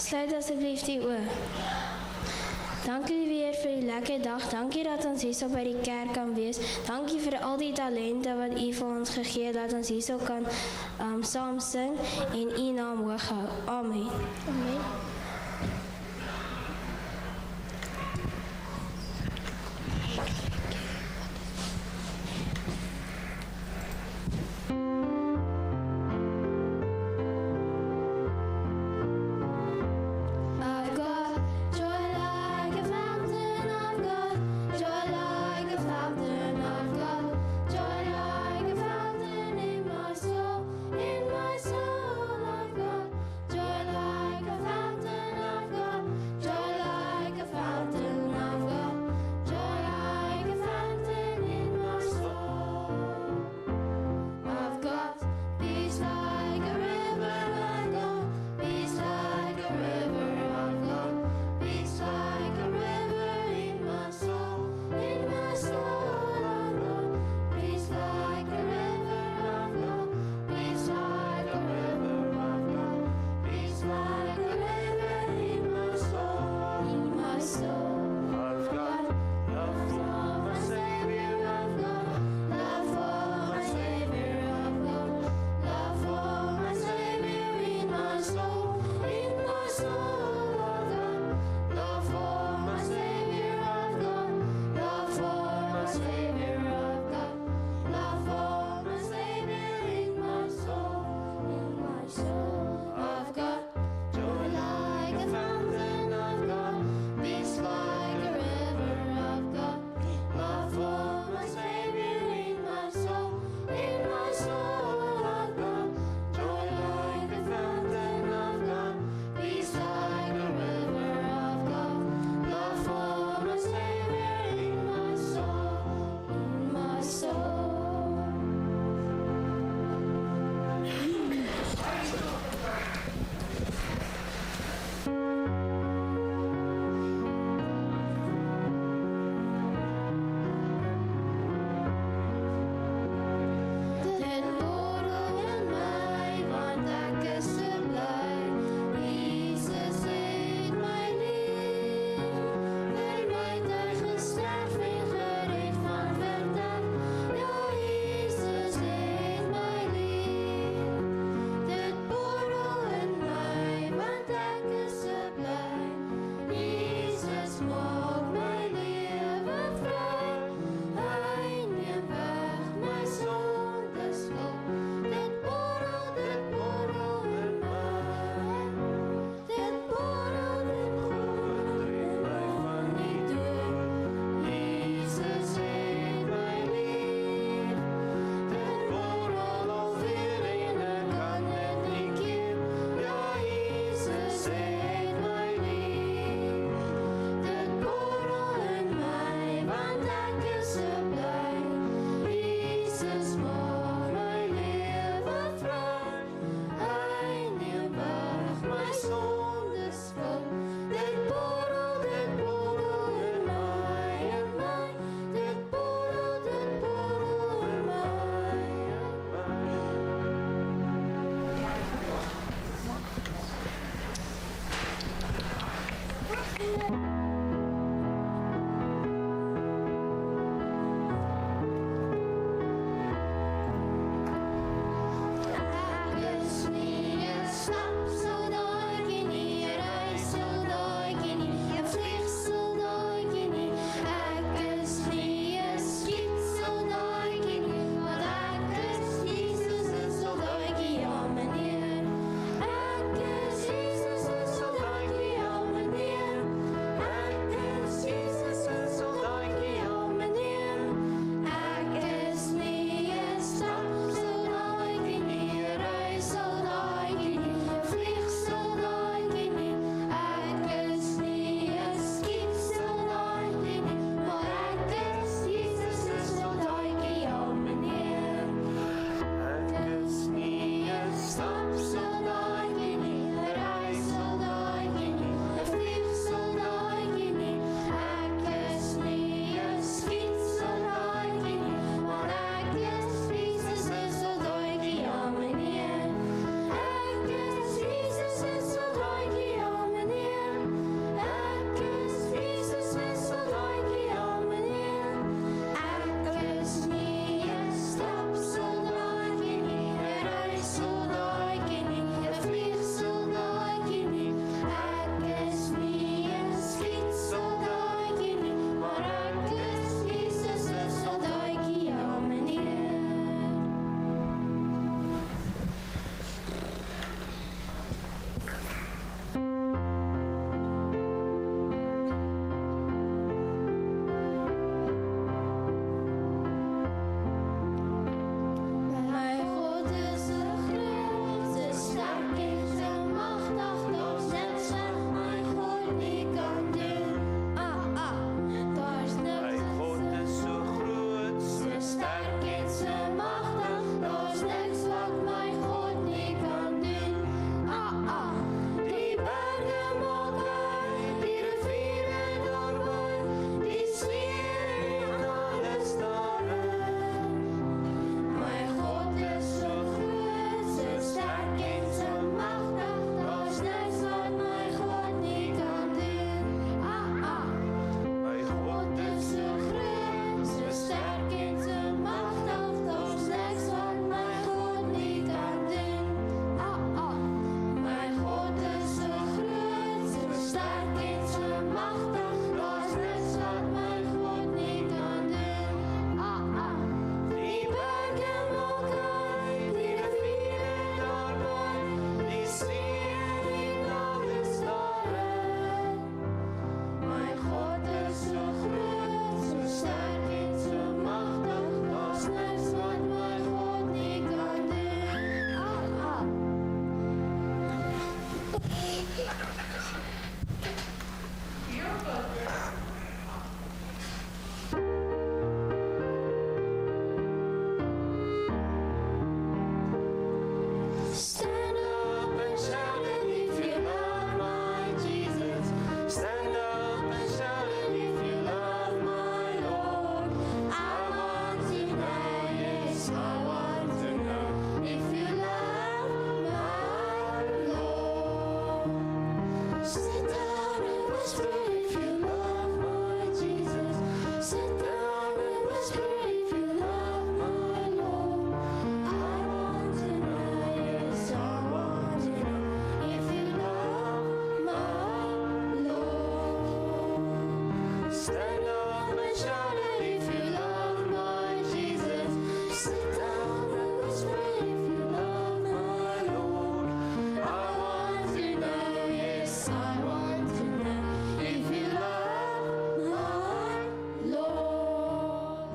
Sluit asseblief die oë. Dankie weer vir die lekker dag. Dankie dat ons hierso by die kerk kan wees. Dankie vir al die talente wat u vir ons gegee het, dat ons hierso kan saam sing en u naam hoog hou. Amen. Amen. Stand up and shout it if you love my Jesus. Sit down and whisper if you love my Lord. I want to know, yes, I want to know if you love my Lord.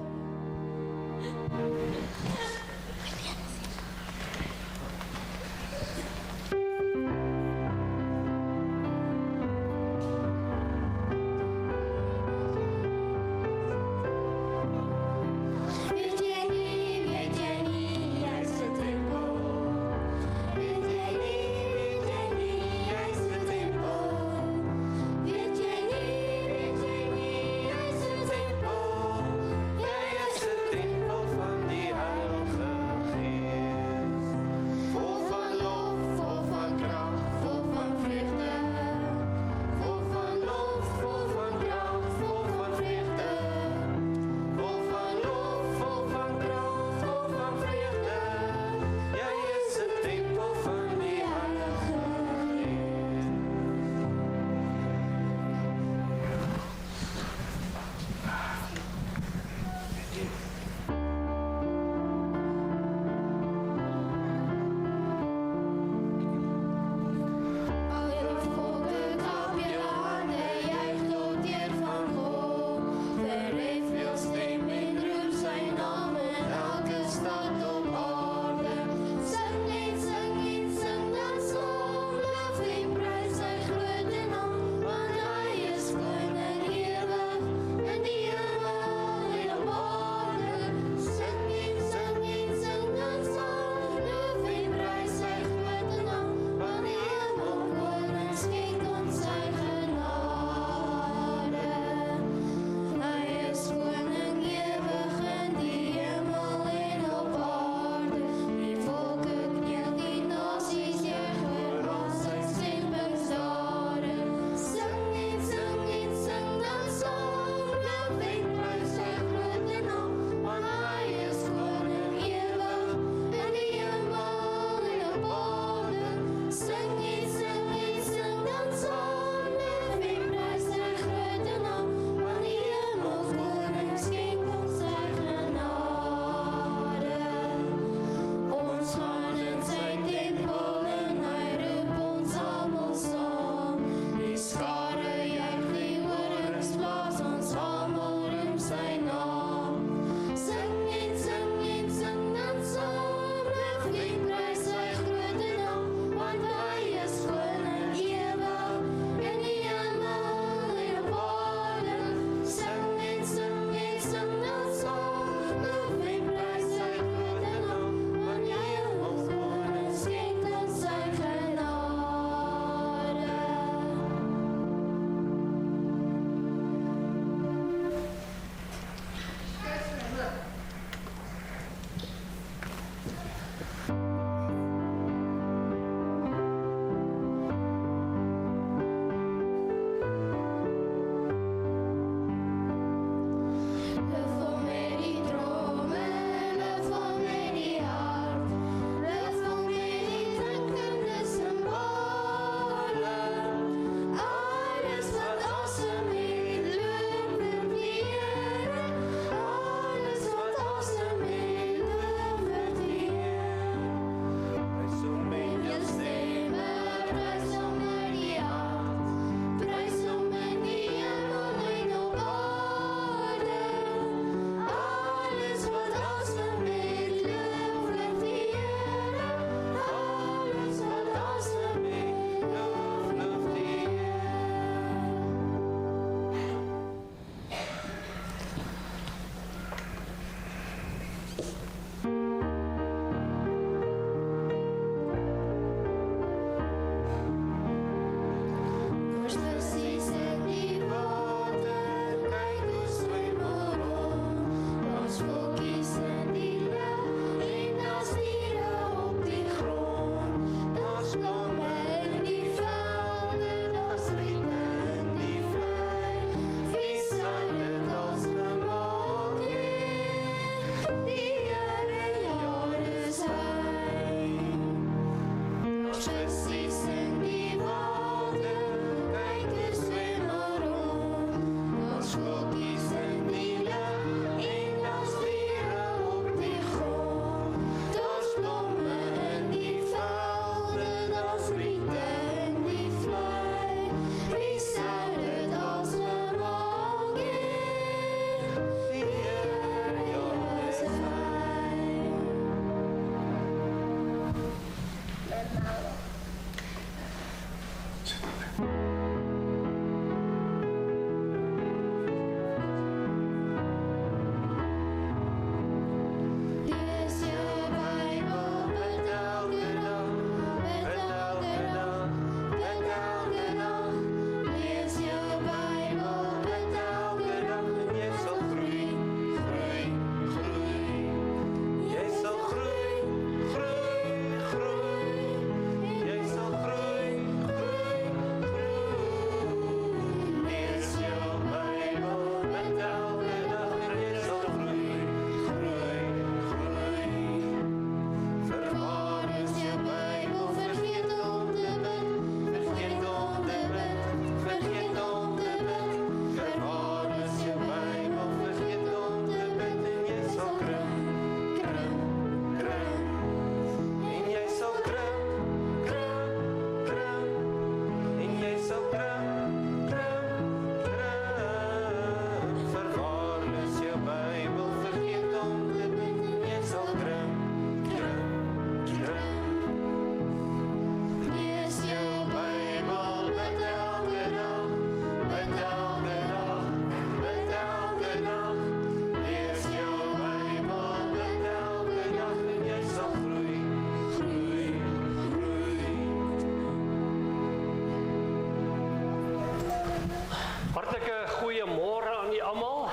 Hartlike goeiemôre aan julle almal.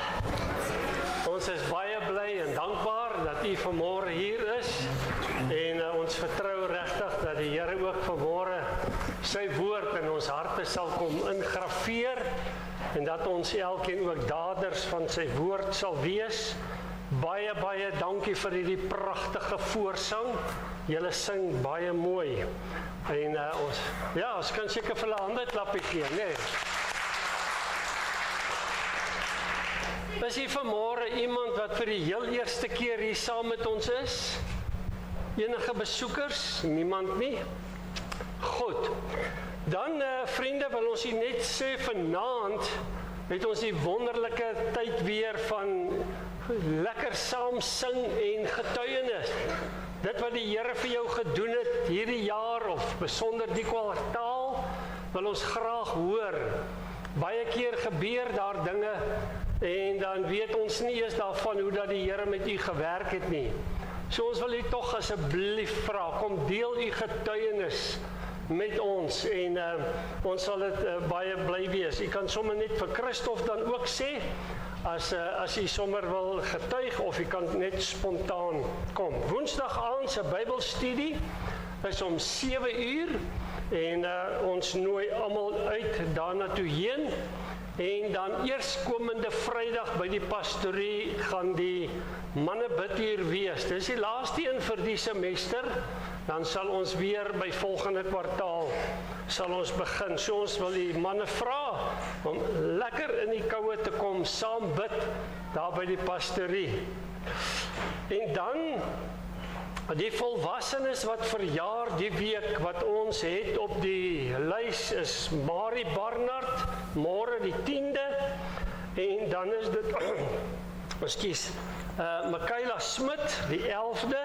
Ons is baie bly en dankbaar dat u vanmôre hier is en ons vertrou regtig dat die Here ook vanmôre sy woord in ons harte sal kom ingrafeer en dat ons elkeen ook daders van sy woord sal wees. Baie dankie vir hierdie pragtige voorsang. Julle sing baie mooi. En ons kan seker vir hulle hande klappie gee, nee. Is hier vanmôre iemand wat vir die heel eerste keer hier saam met ons is? Enige besoekers? Niemand nie? Goed. Dan vriende, wil ons hier net sê vanaand het ons die wonderlike tyd weer van lekker saam sing en getuienis. Dit wat die Here vir jou gedoen het hierdie jaar of besonder die kwartaal, wil ons graag hoor. Baie keer gebeur daar dinge en dan weet ons nie eens daarvan hoe dat die Here met u gewerk het nie. So ons wil u tog asseblief vra, kom deel u getuienis met ons en ons sal dit baie bly wees. U kan sommer net vir Christof dan ook sê, as u sommer wil getuig of u kan net spontaan kom. Woensdag aand se Bybelstudie is om 7 uur en ons nooi almal uit daarna toe heen. En dan eerskomende Vrydag by die pastorie gaan die manne bidtuur wees. Dis die laaste een vir die semester. Dan sal ons weer by volgende kwartaal sal ons begin. So ons wil die manne vra om lekker in die koue te kom, saam bid daar by die pastorie. En dan die volwassenes wat verjaar die week wat ons het op die lys is Marie Barnard, môre die 10de, en dan is dit, Michaela Smit, die 11de,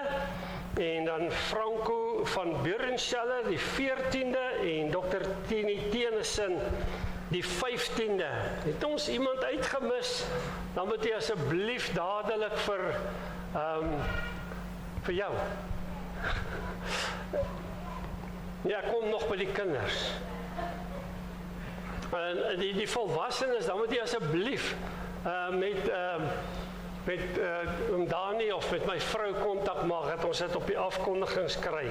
en dan Franco van Burenschelle, die 14de, en Dr. Tini Tennyson, die 15de. Het ons iemand uitgemis, dan moet jy asseblief dadelik vir jou. Ja, kom nog by die kinders. En die volwassenes, dan moet jy asseblief met Dani of met my vrou kontak maak, dat ons dit op die afkondigings kry.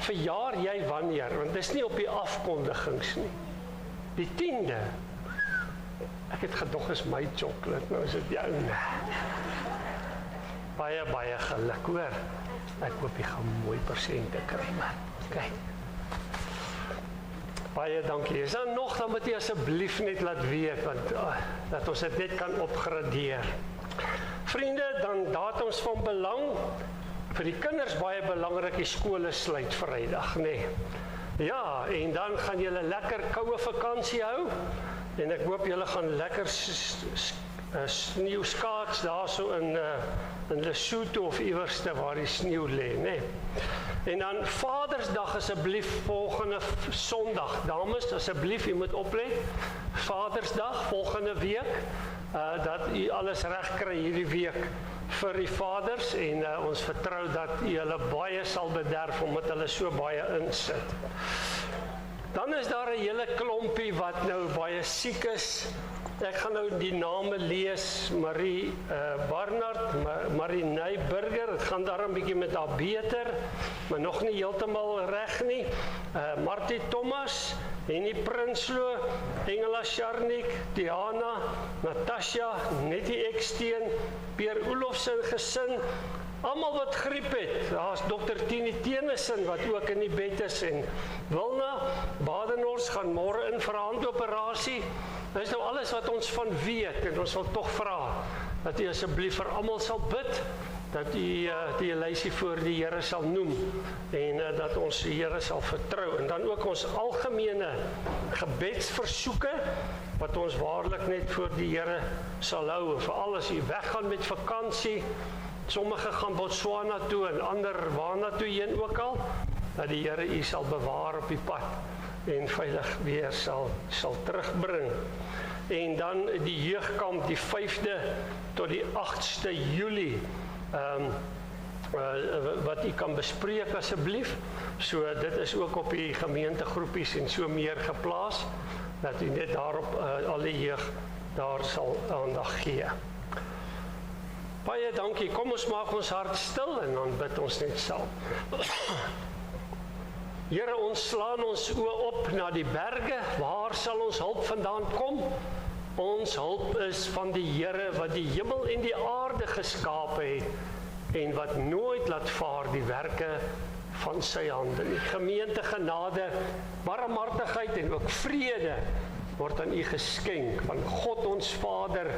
Verjaar jy wanneer? Want dit is nie op die afkondigings nie. Die 10de. Ek het gedog is my chocolate, nou is dit jou. Baie geluk, hoor. Ek hoop jy gaan mooi persente kry, maar kyk. Baie dankie. Is daar nog, dan moet jy asseblief net laat weet, want dat ons dit net kan opgradeer. Vriende, dan datums van belang, vir die kinders baie belangrik, die skole sluit Vrydag, nee. Ja, en dan gaan julle lekker koue vakansie hou, en ek hoop julle gaan lekker sneeu skaats daar so in Lesotho of iewerste waar die sneeu lê, nee. En dan Vadersdag asseblief volgende Sondag. Dames, asseblief, u moet oplet. Vadersdag volgende week, dat u alles reg kry hierdie week vir die vaders en ons vertrou dat u hulle baie sal bederf omdat hulle so baie insit. Dan is daar 'n hele klompie wat nou baie siek is. Ek gaan nou die name lees, Marie Barnard, Marie Neyburger, het gaan daar 'n bietjie met haar beter, maar nog nie heeltemal reg nie. Martie Thomas, Henny Prinsloo, Engela Sharnik, Diana, Natasha, Nettie Eksteen, Pierre Olofsen gesin, almal wat griep het. Daar's Dr. Tini Tennyson wat ook in die bed is en Wilna Badenhorst gaan môre in vir 'n handoperasie. Dit is nou alles wat ons van weet en ons wil tog vra dat u asseblief vir almal sal bid, dat u die lysie voor die Here sal noem en dat ons die Here sal vertrou en dan ook ons algemene gebedsversoeke wat ons waarlik net voor die Here sal hou, veral as u weggaan met vakansie. Sommige gaan Botswana toe en ander waarna toe heen ook al, dat die Here u sal bewaar op die pad en veilig weer sal terugbring. En dan die jeugkamp die 5de tot die 8ste Julie, wat u kan bespreek asseblief. So dit is ook op die gemeentegroepies en so meer geplaas. dat u net daarop al die jeug daar sal aandag gee. Baie dankie, kom ons maak ons hart stil en dan bid ons net saam. Here, ons slaan ons oë op na die berge, waar sal ons hulp vandaan kom? Ons hulp is van die Here wat die hemel en die aarde geskape het en wat nooit laat vaar die werke van sy hande nie. Gemeente, genade, barmhartigheid en ook vrede word aan u geskenk van God ons Vader,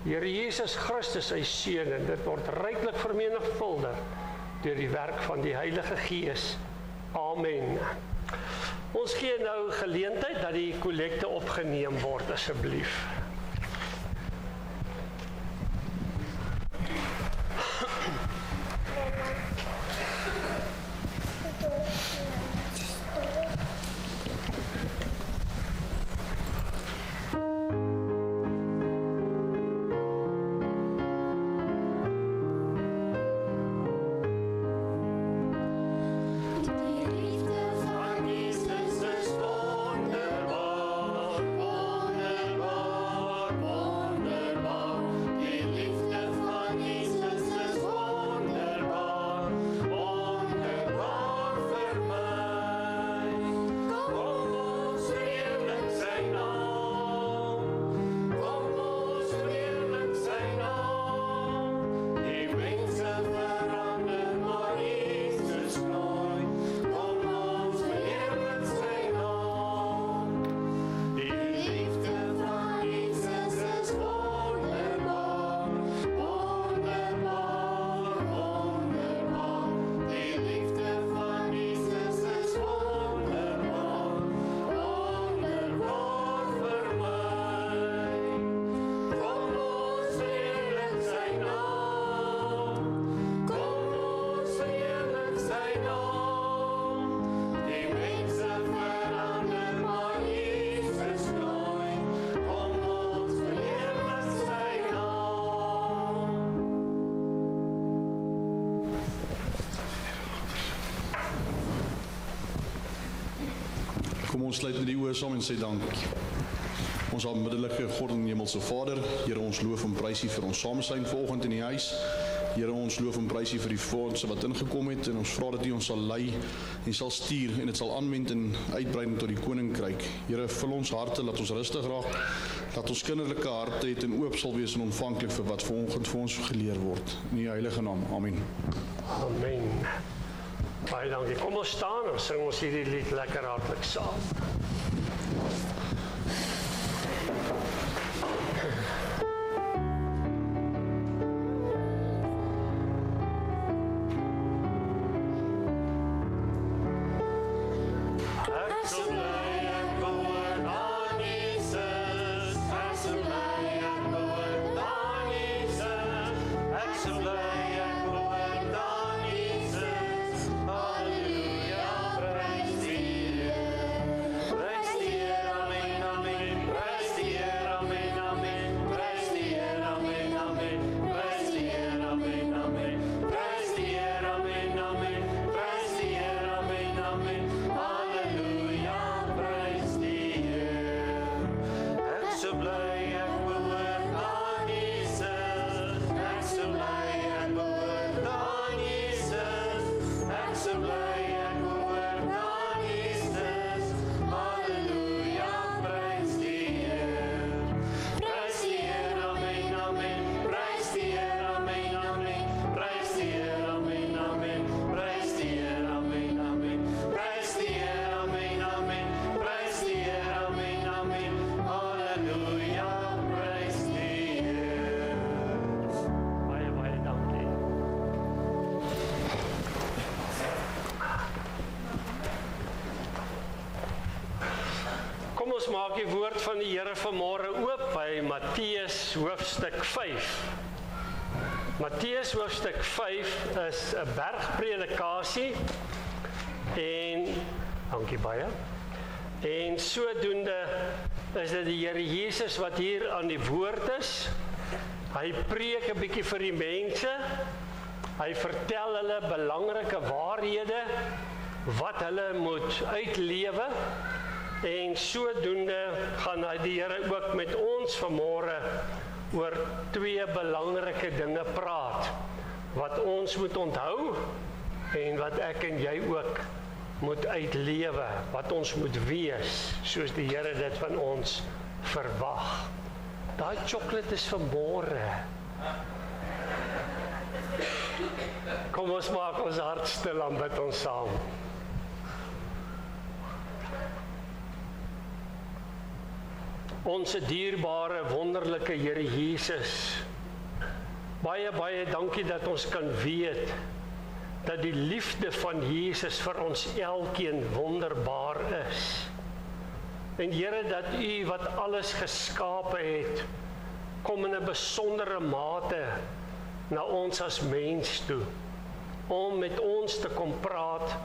Here Jesus Christus sy Seun, en dit word ryklik vermenigvuldig deur die werk van die Heilige Gees. Amen. Ons gee nou geleentheid dat die kollekte opgeneem word, asseblief. Kom ons sluit die oë saam en sê dank. Ons aanbiddelike God en hemelse Vader, Here, ons loof en prys U vir ons samesyn vanoggend in die huis. Here, ons loof en prys U vir die fondse wat ingekom het en ons vra dat U ons sal lei en sal stuur en dit sal aanwend en uitbrei tot die koninkryk. Here, vul ons harte, laat ons rustig raak, laat ons kinderlike harte het en oop sal wees en ontvanklik vir wat vanoggend vir ons geleer word. In U heilige naam. Amen. Amen. Baie dankie. Kom ons staan en sing ons hierdie lied lekker hartlik saam. Ons maak die woord van die Here vanmôre oop by Matteus hoofstuk 5. Matteus hoofstuk 5 is 'n bergpredikasie en dankie baie. En sodoende is dit die Here Jesus wat hier aan die woord is. Hy preek 'n bietjie vir die mense. Hy vertel hulle belangrike waarhede wat hulle moet uitlewe. En sodoende gaan die Here ook met ons vanmôre oor 2 belangrike dinge praat, wat ons moet onthou, en wat ek en jy ook moet uitlewe, wat ons moet wees, soos die Here dit van ons verwag. Daai chocolate is vir môre. Kom ons maak ons hart stil en bid ons saam. Onse dierbare, wonderlike Here Jesus, baie, baie dankie dat ons kan weet, dat die liefde van Jesus vir ons elkeen wonderbaar is. En Here, dat U wat alles geskape het, kom in 'n besondere mate na ons as mens toe, om met ons te kom praat,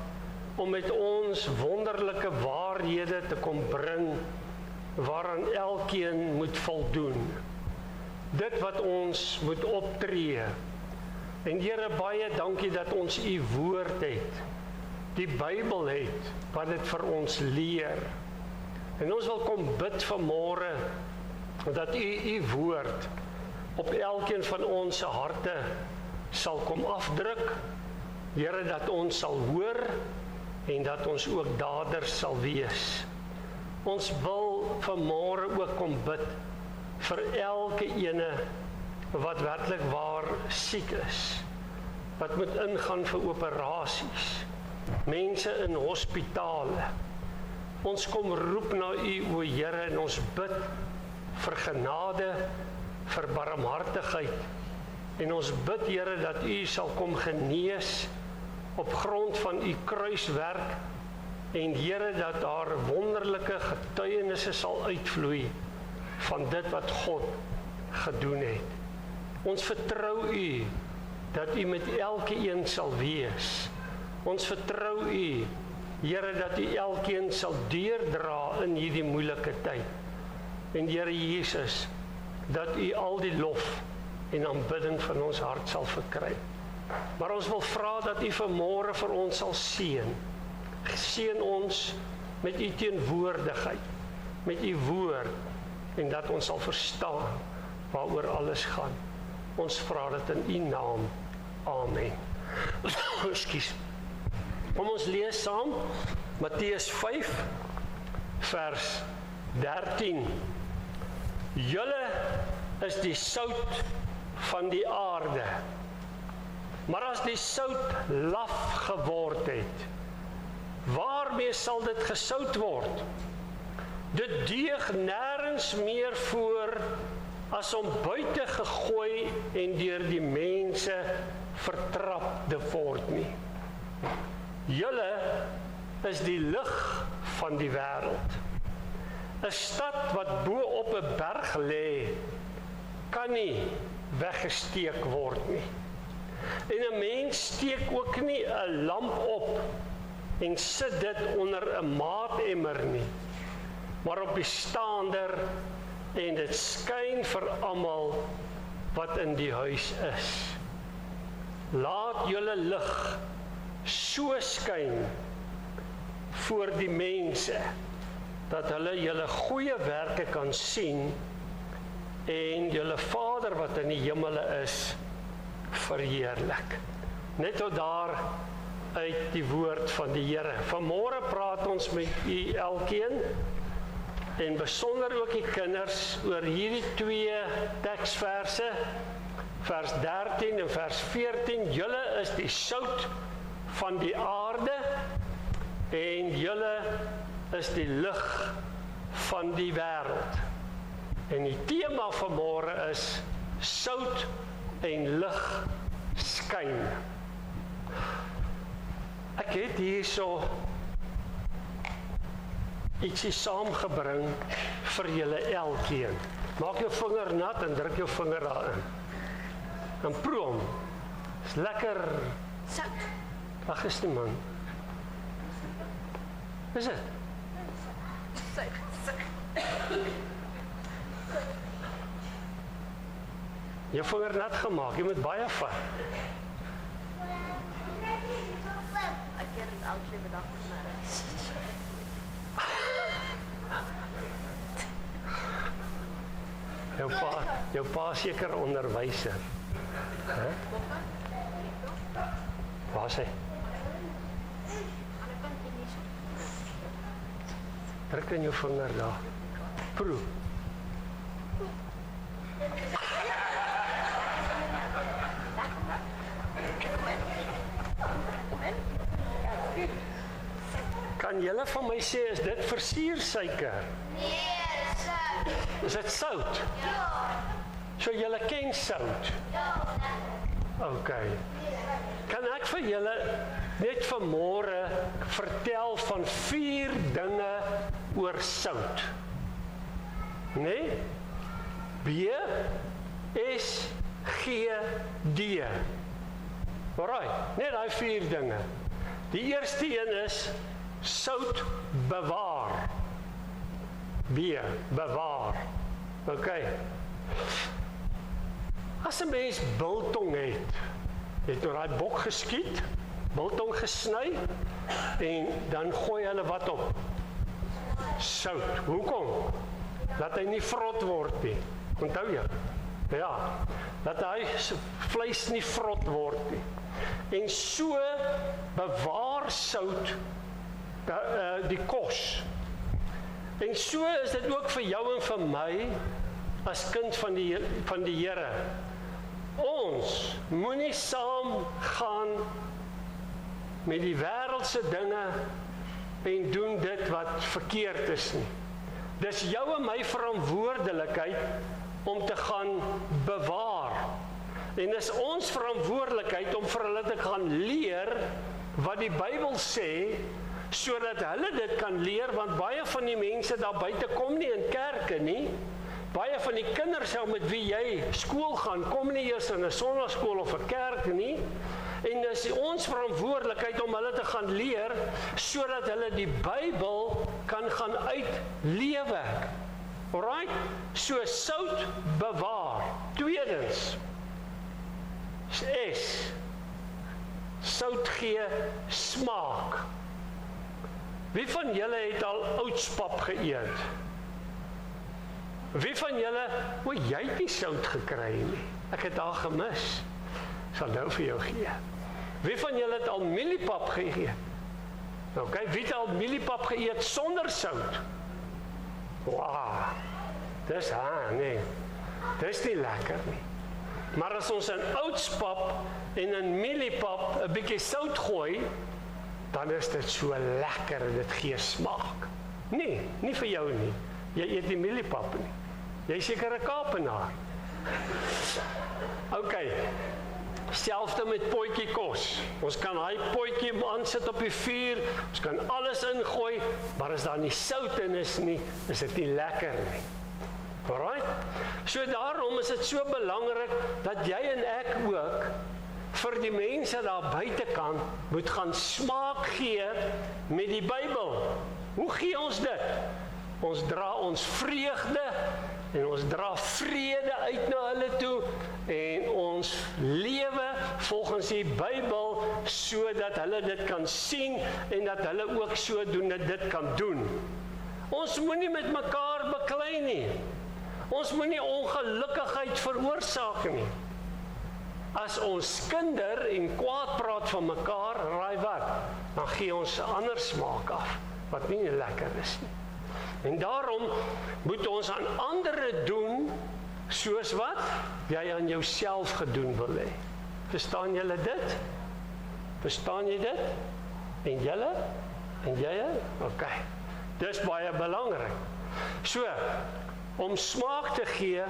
om met ons wonderlike waarhede te kom bring, waaraan elkeen moet voldoen. Dit wat ons moet optree. En Here, baie dankie dat ons U woord het, die Bybel het, wat dit vir ons leer. En ons wil kom bid vanmôre, dat U woord op elkeen van ons se harte sal kom afdruk. Here, dat ons sal hoor, en dat ons ook daders sal wees. Ons wil vanmôre ook kom bid vir elke ene wat werklik waar siek is, wat moet ingaan vir operasies, mense in hospitale. Ons kom roep na U, o Here, en ons bid vir genade, vir barmhartigheid, en ons bid, Here, dat U sal kom genees op grond van U kruiswerk, en Here, dat daar wonderlike getuienisse sal uitvloei van dit wat God gedoen het. Ons vertrou U dat U met elke een sal wees. Ons vertrou U, Here, dat U elkeen sal deurdra in hierdie moeilike tyd. En Here Jesus, dat U al die lof en aanbidding van ons hart sal verkry. Maar ons wil vra dat U vanmôre vir ons sal seën. Seën ons met U teenwoordigheid, met U woord, en dat ons sal verstaan waaroor alles gaan. Ons vra dit in U naam. Amen. Ekskuus. Kom ons lees saam Matteus 5 vers 13. Julle is die sout van die aarde. Maar as die sout laf geword het, waarmee sal dit gesout word? Dit deeg nêrens meer voor as om buite gegooi en deur die mense vertrap te word nie. Julle is die lig van die wêreld. 'n Stad wat bo op 'n berg lê, kan nie weggesteek word nie. En 'n mens steek ook nie 'n lamp op en sit dit onder 'n maatemmer nie, maar op die staander, en dit skyn vir almal wat in die huis is. Laat julle lig so skyn voor die mense, dat hulle julle goeie werke kan sien, en julle Vader wat in die hemele is, verheerlik. Net tot daar uit die woord van die Here. Vanmôre praat ons met u elkeen, en besonder ook die kinders, oor hierdie 2 teksverse, vers 13 en vers 14. Julle is die sout van die aarde, en julle is die lig van die wêreld. En die tema vanmôre is sout en lig skyn. Ek het hierso ietsie saamgebring vir julle elkeen. Maak jou vinger nat en druk jou vinger daarin. En proe hom. Is lekker. Sout. Ag, is nie man. Is dit? Jou vinger nat gemaak, jy moet baie vat. Ek het dit altyd bedag Jou pa seker onderwyser. Hè? Waar is hy? Druk in jou vinger daar. Proe. Kan julle van my sê, is dit versuursuiker? Is dit sout? So julle ken sout? OK. Kan ek vir julle net vanmôre vertel van 4 dinge oor sout? Nee? B, S, G, D. Alright, net daai 4 dinge. Die eerste een is sout bewaar. B, bewaar. OK. As 'n mens biltong het nou daai bok geskiet, biltong gesny en dan gooi hulle wat op? Sout. Hoekom? Dat hy nie vrot word nie. Onthou jy? Ja, dat hy vleis nie vrot word nie. En so bewaar sout die kos. En so is dit ook vir jou en vir my as kind van die Here. Ons moenie saam gaan met die wêreldse dinge en doen dit wat verkeerd is nie. Dis jou en my verantwoordelikheid om te gaan bewaar. En dis ons verantwoordelikheid om vir hulle te gaan leer wat die Bybel sê, sodat hulle dit kan leer, want baie van die mense daar buite kom nie in kerke nie. Baie van die kinders met wie jy skool gaan, kom nie eers in 'n sonnaarskool of 'n kerk nie. En dis ons verantwoordelikheid om hulle te gaan leer, sodat hulle die Bybel kan gaan uitlewe. Alright? So sout bewaar. Tweedens, S. Sout gee smaak. Wie van julle het al oudspap geëet? Wie van julle, jy het nie sout gekry nie. Ek het daar gemis. Sal nou vir jou gee. Wie van julle het al mieliepap geëet? OK, wie het al mieliepap geëet sonder sout? Wow. Dis nee. Dis nie lekker nie. Maar as ons in oudspap en in mieliepap 'n bietjie sout gooi, dan is dit so lekker en dit gee smaak. Nee, nie vir jou nie. Jy eet nie mieliepap nie. Jy is seker 'n Kaapenaar. OK. Selfde met potjie kos. Ons kan daai potjie aansit op die vuur, ons kan alles ingooi, maar as daar nie sout in is nie, is dit nie lekker nie. Alright? So daarom is dit so belangrik dat jy en ek ook vir die mense daar buitekant moet gaan smaak gee met die Bybel. Hoe gee ons dit? Ons dra ons vreugde en ons dra vrede uit na hulle toe en ons lewe volgens die Bybel sodat hulle dit kan sien en dat hulle ook sodoende dit kan doen. Ons moenie met mekaar beklei nie. Ons moenie ongelukkigheid veroorsaak nie. As ons kinder en kwaad praat van mekaar, raai wat? Dan gee ons 'n ander smaak af wat nie lekker is nie. En daarom moet ons aan ander doen soos wat jy aan jouself gedoen wil hê. Verstaan julle dit? Verstaan jy dit? En julle? En jy? OK. Dis baie belangrik. So, om smaak te gee,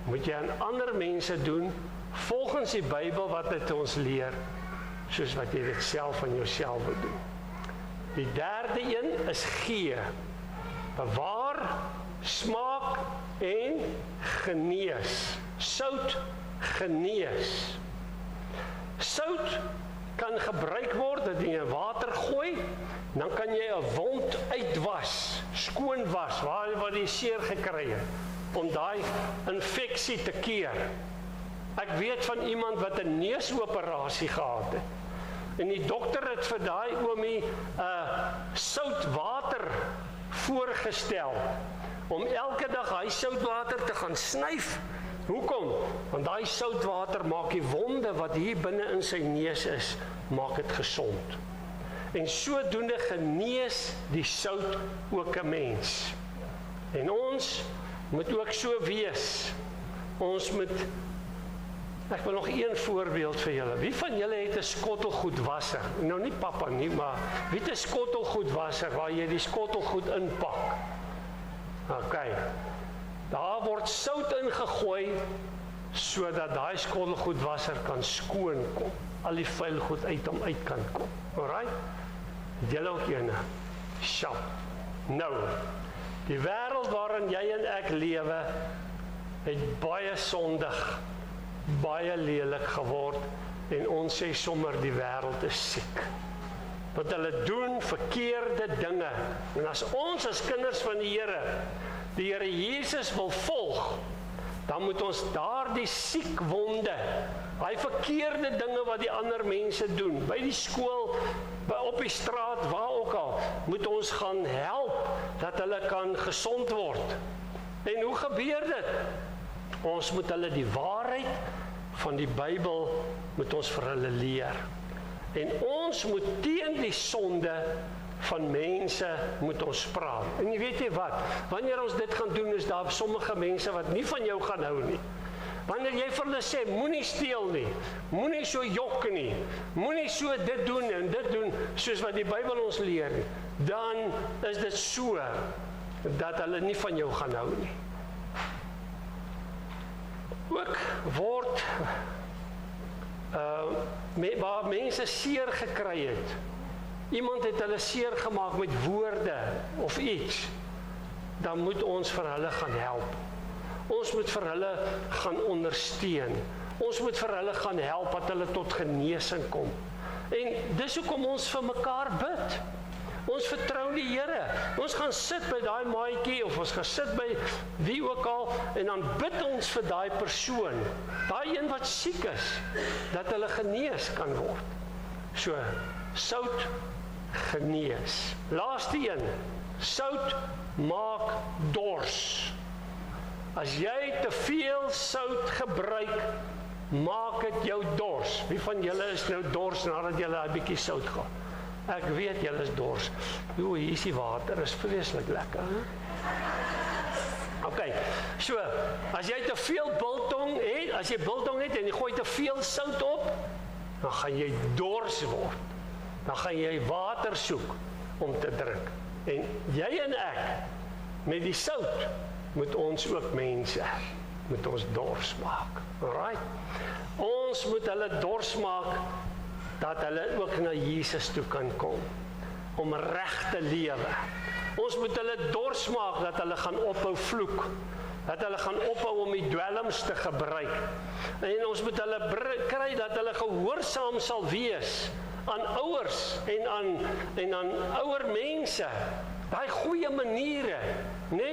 moet jy aan ander mense doen volgens die Bybel wat dit ons leer, soos wat jy dit self aan jouself wil doen. Die derde een is gee. Bewaar, smaak en genees. Sout genees. Sout kan gebruik word dat jy in water gooi, dan kan jy 'n wond uitwas, skoon was, waar jy seer gekry het, om daai infeksie te keer. Ek weet van iemand wat 'n neusoperasie gehad het. En die dokter het vir daai oomie sout water voorgestel om elke dag hy soutwater te gaan snyf. Hoekom? Want daai soutwater maak die wonde wat hier binne in sy neus is, maak dit gesond. En sodoende genees die sout ook 'n mens. En ons moet ook so wees. Ons moet, ek wil nog een voorbeeld vir julle. Wie van julle het 'n skottelgoedwasser? Nou nie pappa nie, maar wie het 'n skottelgoedwasser waar jy die skottelgoed inpak? OK. Daar word sout ingegooi sodat daai skottelgoedwasser kan skoon kom. Al die vuil goed uit hom uit kan kom. Alright? Julle ook ene. Sjap. Nou, die wêreld waarin jy en ek lewe, het baie sondig, baie lelik geword en ons sê sommer die wêreld is siek. Want hulle doen verkeerde dinge. En as ons as kinders van die Here Jesus wil volg, dan moet ons daardie siek wonde, daai verkeerde dinge wat die ander mense doen, by die skool, op die straat, waar ook al, moet ons gaan help, dat hulle kan gesond word. En hoe gebeur dit? Ons moet hulle die waarheid van die Bybel, moet ons vir hulle leer. En ons moet teen die sonde van mense moet ons praat. En jy weet jy wat, wanneer ons dit gaan doen, is daar sommige mense wat nie van jou gaan hou nie. Wanneer jy vir hulle sê, moenie steel nie, moenie so jok nie, moenie so dit doen en dit doen, soos wat die Bybel ons leer nie, dan is dit so, dat hulle nie van jou gaan hou nie. Ook word, waar mense seer gekry het, iemand het hulle seer gemaak met woorde of iets, dan moet ons vir hulle gaan help. Ons moet vir hulle gaan ondersteun. Ons moet vir hulle gaan help dat hulle tot genesing kom. En dis hoekom ons vir mekaar bid. Ons vertrou die Here. Ons gaan sit by daai maatjie of ons gaan sit by wie ook al en dan bid ons vir daai persoon, daai een wat siek is, dat hulle genees kan word. So, sout genees. Laaste een, sout maak dors. As jy te veel sout gebruik, maak dit jou dors. Wie van julle is nou dors nadat julle 'n bietjie sout gehad? Ek weet julle is dors. O, hier is die water, is vreeslik lekker. OK, so, as jy te veel biltong het, as jy biltong het en jy gooi te veel sout op, dan gaan jy dors word. Dan gaan jy water soek om te drink. En jy en ek, met die sout, moet ons ook mense, moet ons dors maak. Alright? Ons moet hulle dors maak, dat hulle ook na Jesus toe kan kom, om reg te lewe. Ons moet hulle dors maak, dat hulle gaan ophou vloek, dat hulle gaan ophou om die dwelms te gebruik. En ons moet hulle kry, dat hulle gehoorsaam sal wees, aan ouers en aan ouer mense, daai goeie maniere, né?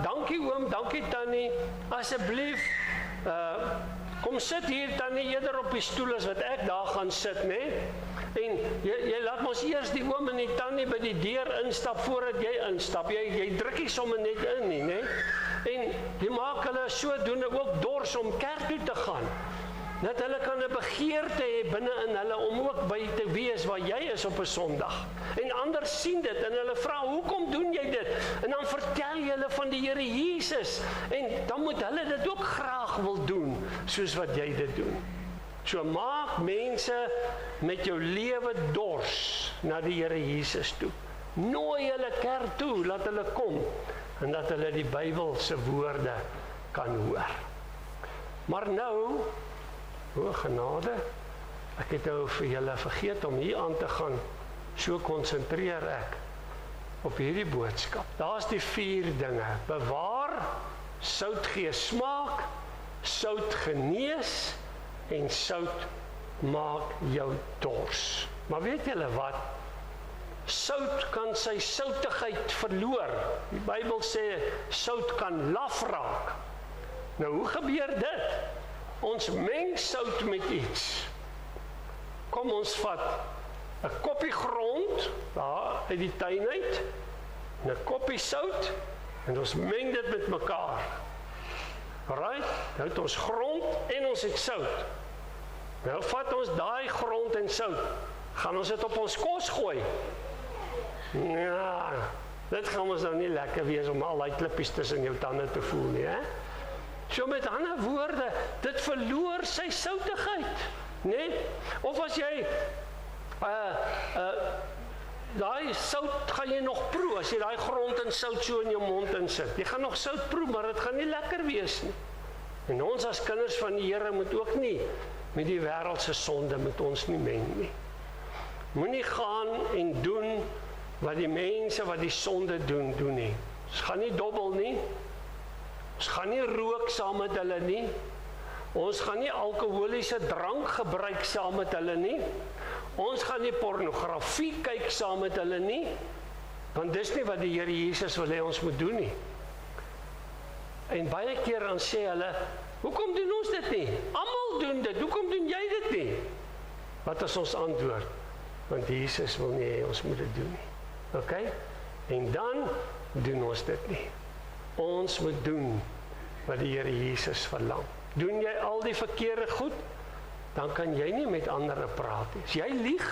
Dankie oom, dankie tannie, asseblief, kom sit hier tannie eerder op die stoel as wat ek daar gaan sit, né? En jy laat ons eers die oom en die tannie by die deur instap voordat jy instap. Jy druk nie sommer net in nie, né? En jy maak hulle sodoende ook dors om kerk toe te gaan. Dat hulle kan 'n begeerte hê binne in hulle om ook by te wees waar jy is op 'n Sondag. En ander sien dit en hulle vra, hoekom doen jy dit? En dan vertel jy hulle van die Here Jesus. En dan moet hulle dit ook graag wil doen, soos wat jy dit doen. So maak mense met jou lewe dors na die Here Jesus toe. Nooi hulle kerk toe, laat hulle kom. En dat hulle die Bybel se woorde kan hoor. Maar nou, o genade, ek het nou vir julle vergeet om hier aan te gaan, so konsentreer ek op hierdie boodskap. Daar's die 4 dinge, bewaar, sout gee smaak, sout genees, en sout maak jou dors. Maar weet julle wat? Sout kan sy soutigheid verloor. Die Bybel sê, sout kan laf raak. Nou, hoe gebeur dit? Ons meng sout met iets. Kom ons vat 'n koppie grond, daar uit die tuin uit, 'n koppie sout, En ons meng dit met mekaar. Right? Nou het ons grond en ons het sout. Nou vat ons daai grond en sout, gaan ons dit op ons kos gooi. Ja, dit gaan ons nou nie lekker wees om al die klippies tussen jou tande te voel nie, hè? So met ander woorde, dit verloor sy soutigheid, né? Of as jy daai sout gaan jy nog proe, as jy daai grond en sout so in jou mond insit. Jy gaan nog sout proe, maar dit gaan nie lekker wees nie. En ons as kinders van die Here moet ook nie met die wêreldse sonde met ons nie meng nie. Moenie gaan en doen wat die mense wat die sonde doen nie. Ons gaan nie dobbel nie. Ons gaan nie rook saam met hulle nie. Ons gaan nie alkoholiese drank gebruik saam met hulle nie. Ons gaan nie pornografie kyk saam met hulle nie. Want dis nie wat die Here Jesus wil hê ons moet doen nie. En baie keer dan sê hulle, hoekom doen ons dit nie? Almal doen dit, hoekom doen jy dit nie? Wat is ons antwoord? Want Jesus wil nie hê ons moet dit doen nie. OK? En dan doen ons dit nie. Ons moet doen wat die Here Jesus verlang. Doen jy al die verkeerde goed, dan kan jy nie met ander praat nie. As jy lieg,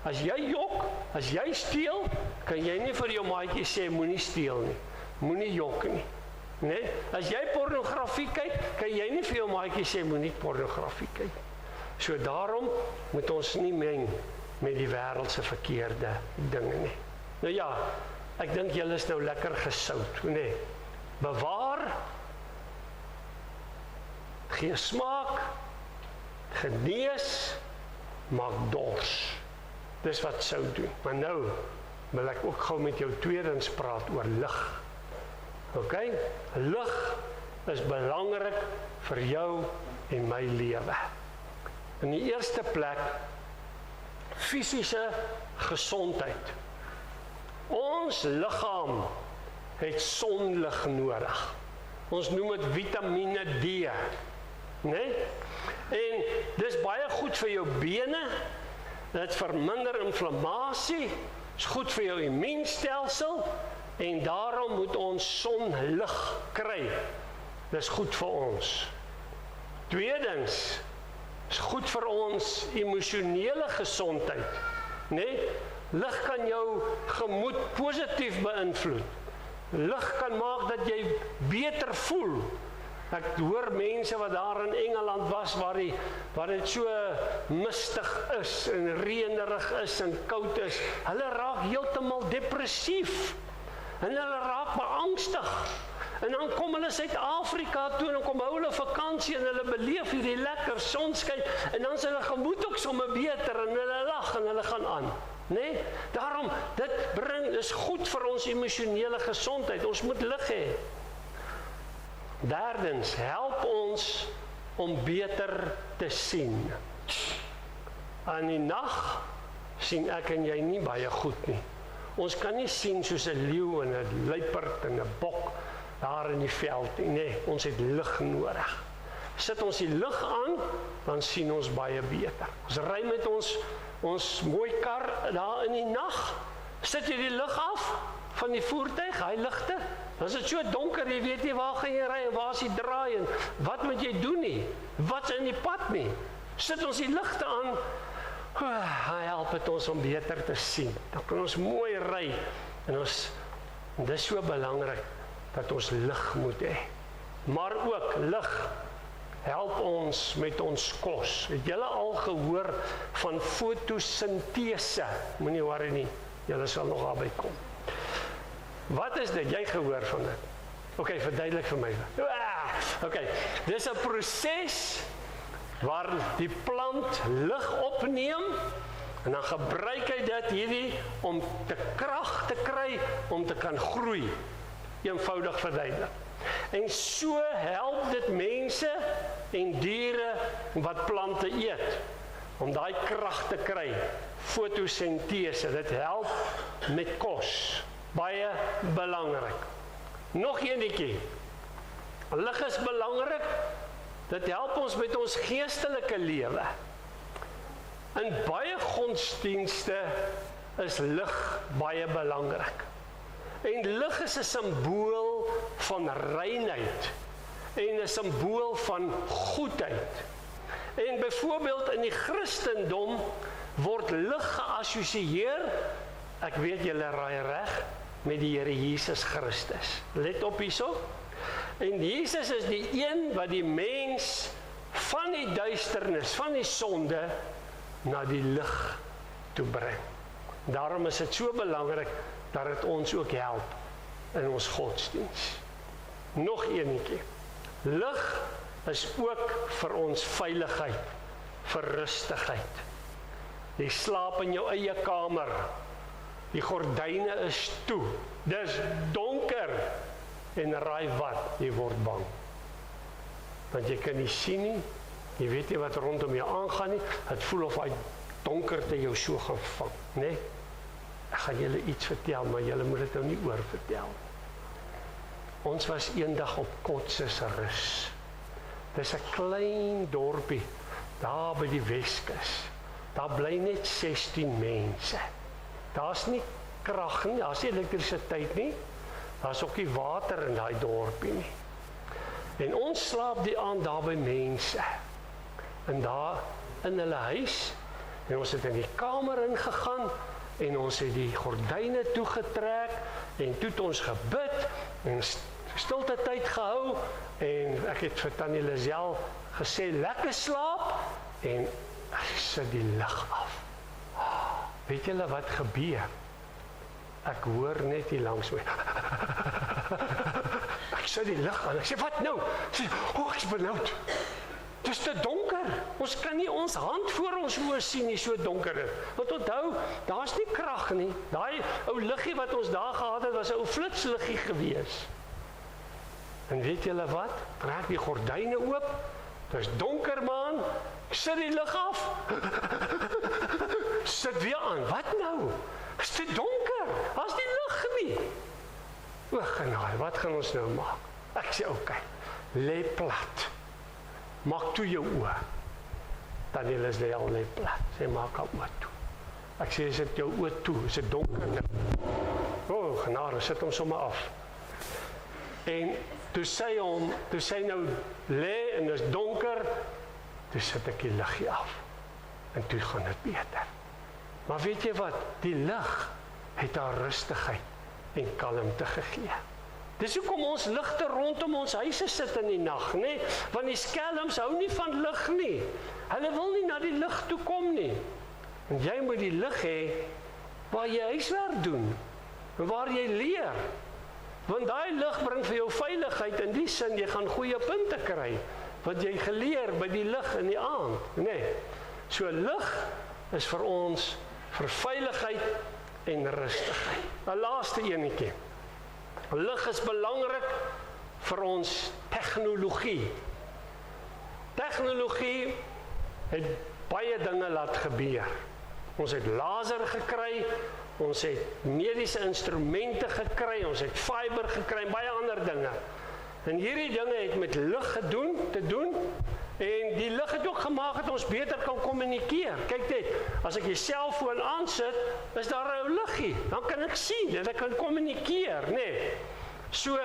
as jy jok, as jy steel, kan jy nie vir jou maatjie sê moenie steel nie. Moenie jok nie. Nee? As jy pornografie kyk, kan jy nie vir jou maatjie sê moenie pornografie kyk. So daarom moet ons nie meng met die wêreldse verkeerde dinge nie. Nou ja, ek dink julle is nou lekker gesout, nee. Bewaar, gee smaak, genees, maak dors. Dis wat sout doen. Maar nou wil ek ook gou met jou tweedens praat oor lig. OK? Lig is belangrik vir jou en my lewe. In die eerste plek, fisiese gesondheid. Ons liggaam het sonlig nodig. Ons noem dit Vitamiene D, né? En dis baie goed vir jou bene. Dit verminder inflammasie, is goed vir jou immuunstelsel en daarom moet ons sonlig kry. Dis goed vir ons. Tweedens, is goed vir ons emosionele gesondheid, né? Lig kan jou gemoed positief beïnvloed. Lig kan maak dat jy beter voel. Ek hoor mense wat daar in Engeland was waar dit so mistig is en reënerig is en koud is. Hulle raak heeltemal depressief en hulle raak beangstig. En dan kom hulle Suid-Afrika toe en kom hou hulle vakansie en hulle beleef hierdie lekker sonskyn en dan is hulle gemoed ook sommer beter en hulle lag en hulle gaan aan. Nee, daarom, is goed vir ons emosionele gesondheid. Ons moet lig hê. Derdens, help ons om beter te sien. Aan die nag sien ek en jy nie baie goed nie. Ons kan nie sien soos 'n leeu en 'n luiperd en 'n bok daar in die veld nie. Nee, ons het lig nodig. Sit ons die lig aan, dan sien ons baie beter. Ons ry met ons mooi kar daar in die nag, sit jy die lig af van die voertuig, hy ligte, dan is dit so donker, jy weet nie waar gaan jy ry en waar is die draai en wat moet jy doen nie, wat is in die pad nie, sit ons die ligte aan, hy help het ons om beter te sien, dan kan ons mooi ry, en dit is so belangrik, dat ons lig moet hê, maar ook lig, help ons met ons kos. Het julle al gehoor van fotosintese? Moenie worry nie, julle sal nog daarby kom. Wat is dit? Jy gehoor van dit? OK, verduidelik vir my. OK, dis 'n proses waar die plant lig opneem en dan gebruik hy dit hierdie om te krag te kry om te kan groei. Eenvoudig verduidelik. En so help dit mense en diere wat plante eet, om daai krag te kry, fotosintese, dit help met kos, baie belangrik. Nog eenetjie, lig is belangrik, dit help ons met ons geestelike lewe. In baie godsdienste is lig baie belangrik. En lig is 'n simbool van reinheid en 'n simbool van goedheid. En byvoorbeeld in die Christendom word lig geassosieer, ek weet julle raai reg, met die Here Jesus Christus. Let op hierso. En Jesus is die een wat die mens van die duisternis, van die sonde, na die lig toe bring. Daarom is dit so belangrik dat dit ons ook help in ons godsdiens. Nog eenetjie. Lig is ook vir ons veiligheid, vir rustigheid. Jy slaap in jou eie kamer. Die gordyne is toe. Dis donker. En raai wat? Jy word bang. Want jy kan nie sien nie. Jy weet nie wat rondom jou aangaan nie. Het voel of hy donkerte jou so gaan vang, né? Ek gaan julle iets vertel, maar julle moet dit nou nie oor vertel. Ons was eendag op Kotsesrus. Dis 'n klein dorpie daar by die Weskus. Daar bly net 16 mense. Daar's nie krag nie, daar's nie elektrisiteit nie. Daar's ook nie water in daai dorpie nie. En ons slaap die aand daar by mense. En daar in hulle huis, en ons het in die kamer ingegaan, en ons het die gordyne toegetrek, en toe het ons gebid, en stilte tyd gehou, en ek het vir Tannie Lisel gesê, lekker slaap, en ek sit die lig af. Weet julle wat gebeur? Ek hoor net hier langs my. Ek sit die lig aan, ek sê, wat nou? Ek sê, ek is benoud. Het is te donker, ons kan nie ons hand voor ons oë sien nie, so donker is. Want onthou, daar is nie krag nie. Daai ou liggie wat ons daar gehad het, was 'n ou flitsliggie gewees. En weet julle wat? Trek die gordyne oop, dit is donker man, sit die lig af, sit weer aan, wat nou? Is te donker, as die lig nie. O genade, wat gaan ons nou maak? Ek sê, oké, lê plat. Maak toe jou oë. Tannie Lisel lê plat. Sy maak haar oë toe. Ek sê, is dit jou oë toe? Is dit donker? O, genade, sit hom sommer af. En toe sy nou lê en is donker, toe sit ek die liggie af. En toe gaan dit beter. Maar weet jy wat? Die lig het haar rustigheid en kalmte gegee. Dis hoekom ons ligte rondom ons huise sit in die nag, né? Want die skelms hou nie van lig nie. Hulle wil nie na die lig toe kom nie. En jy moet die lig hê waar jy huiswerk doen, en waar jy leer. Want daai lig bring vir jou veiligheid in die sin, jy gaan goeie punte kry, wat jy geleer by die lig in die aand, né? So lig is vir ons vir veiligheid en rustigheid. 'n Laaste enetjie. Lig is belangrik vir ons tegnologie. Tegnologie het baie dinge laat gebeur. Ons het laser gekry, ons het mediese instrumente gekry, ons het fiber gekry, baie ander dinge. En hierdie dinge het met lig te doen, en die lig het ook gemaak dat ons beter kan kommunikeer. Kyk net, as ek die selfoon aansit, is daar 'n liggie, dan kan ek sien en ek kan kommunikeer, né? So,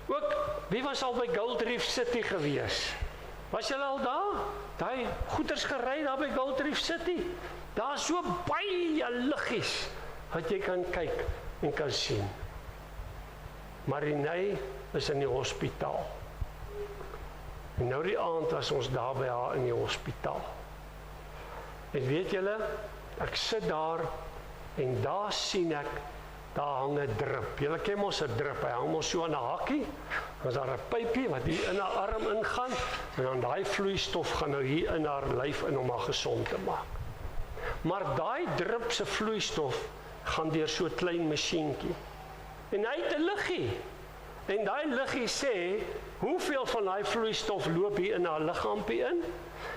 ook, wie was al by Gold Reef City gewees? Was julle al daar? Daai goeders gery daar by Gold Reef City? Daar is so baie liggies wat jy kan kyk en kan sien. Marinay is in die hospitaal. En nou die aand was ons daar by haar in die hospitaal. En weet julle, ek sit daar en daar sien ek, daar hang 'n drip. Julle ken mos 'n drip, hy hang mos so aan 'n hakkie. Dan is daar 'n pypie wat hier in haar arm ingaan, en dan daai vloeistof gaan nou hier in haar lyf in om haar gesond te maak. Maar daai drip se vloeistof gaan deur so 'n klein masjienkie. En hy het 'n liggie. En daai liggie sê, hoeveel van daai vloeistof loop hier in haar liggaampie in?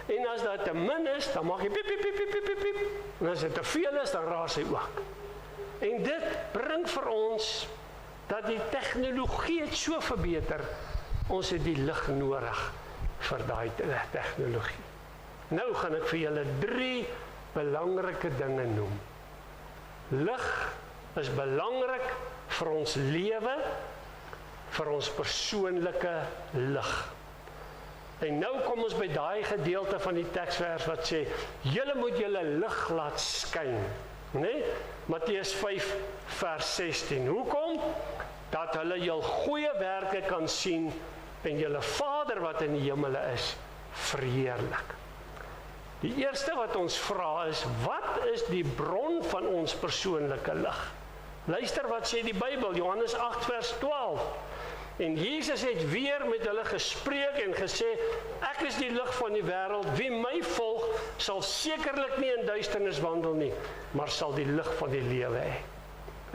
En as dit te min is, dan maak hy piep, piep, piep, piep, piep, piep. En as dit te veel is, dan raas hy ook. En dit bring vir ons, dat die tegnologie het so verbeter, ons het die lig nodig vir daai tegnologie. Nou gaan ek vir julle 3 belangrike dinge noem. Lig is belangrik vir ons lewe, vir ons persoonlike lig. En nou kom ons by daai gedeelte van die teksvers wat sê, julle moet julle lig laat skyn. Nee? Matteus 5 vers 16. Hoekom? Dat hulle jul goeie werke kan sien en julle Vader wat in die hemele is, verheerlik. Die eerste wat ons vra is, wat is die bron van ons persoonlike lig? Luister wat sê die Bybel, Johannes 8 vers 12. En Jesus het weer met hulle gespreek en gesê, ek is die lig van die wêreld, wie my volg, sal sekerlik nie in duisternis wandel nie, maar sal die lig van die lewe hê.